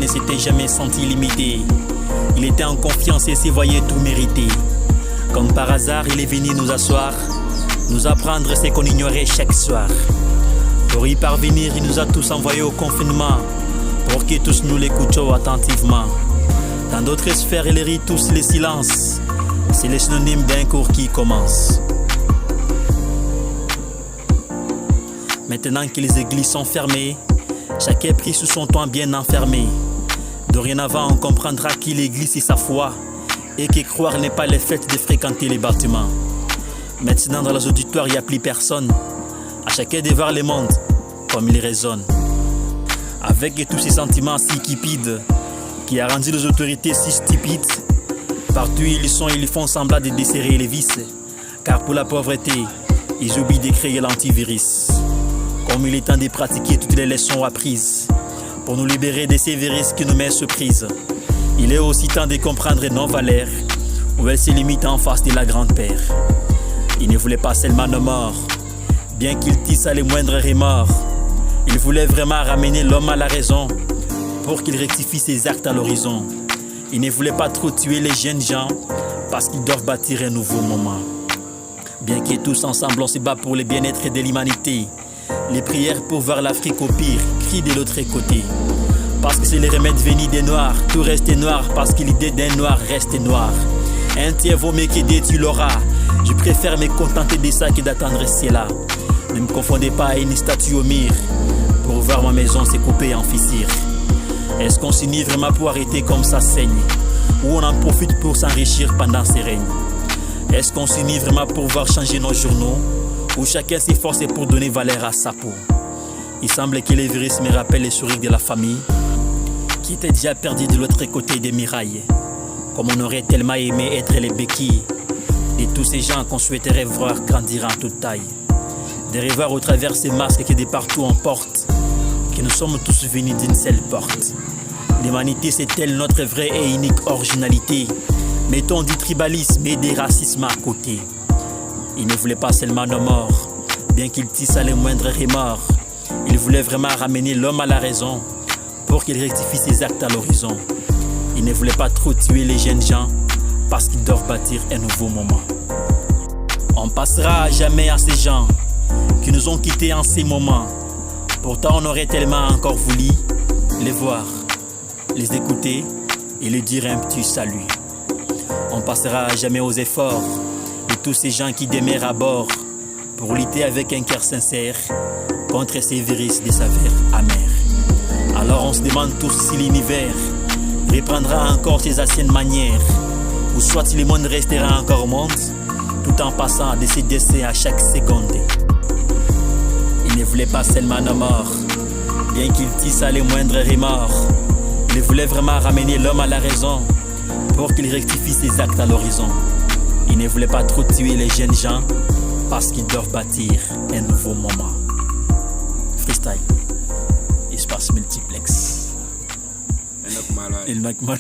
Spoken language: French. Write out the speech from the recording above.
ne s'était jamais senti limité. Il était en confiance et s'y voyait tout mériter. Comme par hasard, il est venu nous asseoir, nous apprendre ce qu'on ignorait chaque soir. Pour y parvenir, il nous a tous envoyés au confinement, pour que tous nous l'écoutions attentivement. Dans d'autres sphères, il rit tous les silences. C'est le synonyme d'un cours qui commence. Maintenant que les églises sont fermées, chacun prie sous son toit bien enfermé. Dorénavant, on comprendra qu'il l'église c'est sa foi et que croire n'est pas le fait de fréquenter les bâtiments. Maintenant, dans les auditoires, il n'y a plus personne. À chacun de voir le monde comme il résonne. Avec tous ces sentiments si cupides qui a rendu les autorités si stupides, partout ils font semblant de desserrer les vis. Car pour la pauvreté, ils oublient de créer l'antivirus. Comme il est temps de pratiquer toutes les leçons apprises pour nous libérer de ces virus qui nous mettent sous prise. Il est aussi temps de comprendre nos valeurs, où elles se limitent en face de la grande-père. Il ne voulait pas seulement nos morts, bien qu'il tisse à les moindres remords. Il voulait vraiment ramener l'homme à la raison, pour qu'il rectifie ses actes à l'horizon. Il ne voulait pas trop tuer les jeunes gens, parce qu'ils doivent bâtir un nouveau moment. Bien que tous ensemble on se bat pour le bien-être de l'humanité, les prières pour voir l'Afrique au pire crient de l'autre côté. Parce que c'est le remède venu des noirs, tout reste noir, parce que l'idée d'un noir reste noire. Un tien vaut mieux qu'aider, tu l'auras. Je préfère me contenter de ça que d'attendre cela. Ne me confondez pas à une statue au mur, pour voir ma maison se couper en fissures. Est-ce qu'on s'unit vraiment pour arrêter comme ça saigne, ou on en profite pour s'enrichir pendant ces règnes? Est-ce qu'on s'unit vraiment pour voir changer nos journaux, où chacun s'efforce pour donner valeur à sa peau? Il semble que les virus me rappellent les sourires de la famille, qui était déjà perdu de l'autre côté des murailles. Comme on aurait tellement aimé être les béquilles de tous ces gens qu'on souhaiterait voir grandir en toute taille. De revoir au travers ces masques que de partout on porte, que nous sommes tous venus d'une seule porte. L'humanité c'est-elle notre vraie et unique originalité? Mettons du tribalisme et des racismes à côté. Il ne voulait pas seulement nos morts, bien qu'il tisse à les moindres remords. Il voulait vraiment ramener l'homme à la raison, pour qu'il rectifie ses actes à l'horizon. Il ne voulait pas trop tuer les jeunes gens, parce qu'ils doivent bâtir un nouveau moment. On passera à jamais à ces gens qui nous ont quittés en ces moments. Pourtant on aurait tellement encore voulu les voir, les écouter et leur dire un petit salut. On passera à jamais aux efforts de tous ces gens qui demeurent à bord pour lutter avec un cœur sincère contre ces virus de saveurs amères. Alors on se demande tous si l'univers reprendra encore ses anciennes manières, ou soit si le monde restera encore au monde, tout en passant de ses décès à chaque seconde. Il ne voulait pas seulement nos morts, bien qu'il tisse à les moindres remords. Il voulait vraiment ramener l'homme à la raison, pour qu'il rectifie ses actes à l'horizon. Il ne voulait pas trop tuer les jeunes gens, parce qu'ils doivent bâtir un nouveau moment. Freestyle, espace multiplex. El Nakmal.